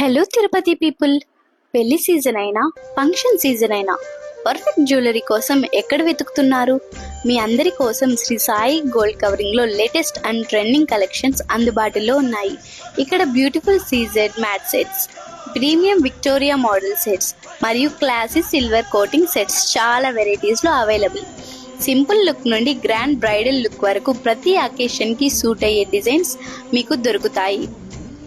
Hello Tirupati people. పెళ్లి season అయినా function season అయినా పర్ఫెక్ట్ జ్యువెలరీ కోసం ఎక్కడ వెతుకుతున్నారు? మీ అందరి కోసం శ్రీ సాయి గోల్డ్ కవరింగ్ లో లేటెస్ట్ అండ్ ట్రెండింగ్ కలెక్షన్స్ అందుబాటులో ఉన్నాయి. ఇక్కడ beautiful CZ matte sets, premium Victoria model sets మరియు క్లాసీ సిల్వర్ కోటింగ్ సెట్స్ చాలా వెరైటీస్ లో అవైలబుల్. సింపుల్ లుక్ నుండి గ్రాండ్ బ్రైడల్ లుక్ వరకు ప్రతి అకేషన్ కి సూట్ అయ్యే డిజైన్స్ మీకు దొరుకుతాయి.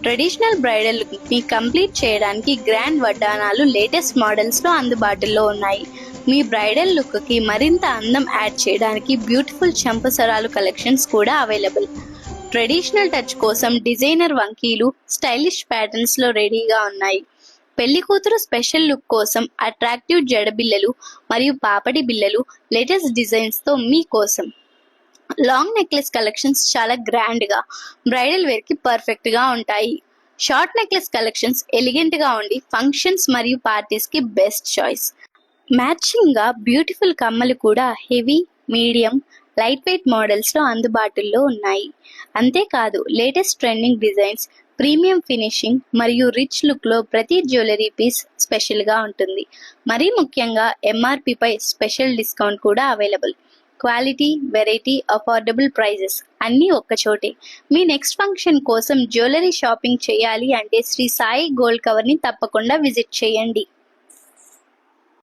ట్రెడిషనల్ బ్రైడల్ లుక్ ని కంప్లీట్ చేయడానికి గ్రాండ్ వడ్డానాలు లేటెస్ట్ మోడల్స్ లో అందుబాటులో ఉన్నాయి. మీ బ్రైడల్ లుక్ కి మరింత అందం యాడ్ చేయడానికి బ్యూటిఫుల్ చంపసరాలు కలెక్షన్స్ కూడా అవైలబుల్. ట్రెడిషనల్ టచ్ కోసం డిజైనర్ వంకీలు స్టైలిష్ ప్యాటర్న్స్ లో రెడీగా ఉన్నాయి. పెళ్లి కూతురు స్పెషల్ లుక్ కోసం అట్రాక్టివ్ జడబిల్లలు మరియు పాపడి బిల్లలు లేటెస్ట్ డిజైన్స్ తో మీకోసం. లాంగ్ నెక్లెస్ కలెక్షన్స్ చాలా గ్రాండ్ గా బ్రైడల్ వేర్ కి పర్ఫెక్ట్ గా ఉంటాయి. షార్ట్ నెక్లెస్ కలెక్షన్స్ ఎలిగెంట్ గా ఉండి ఫంక్షన్స్ మరియు పార్టీస్ కి బెస్ట్ చాయిస్. మ్యాచింగ్ గా బ్యూటిఫుల్ కమ్మలు కూడా heavy, medium, light weight models లో అందుబాటులో ఉన్నాయి. అంతేకాదు latest trending designs, premium finishing మరియు రిచ్ లుక్ లో ప్రతి జ్యువెలరీ పీస్ స్పెషల్ గా ఉంటుంది. మరీ ముఖ్యంగా ఎంఆర్పి పై స్పెషల్ డిస్కౌంట్ కూడా available. Quality, variety, affordable prices అన్నీ ఒక్కచోటే. మీ నెక్స్ట్ ఫంక్షన్ కోసం జ్యువెలరీ షాపింగ్ చేయాలి అంటే శ్రీ సాయి గోల్డ్ కవర్ ని తప్పకుండా విజిట్ చేయండి.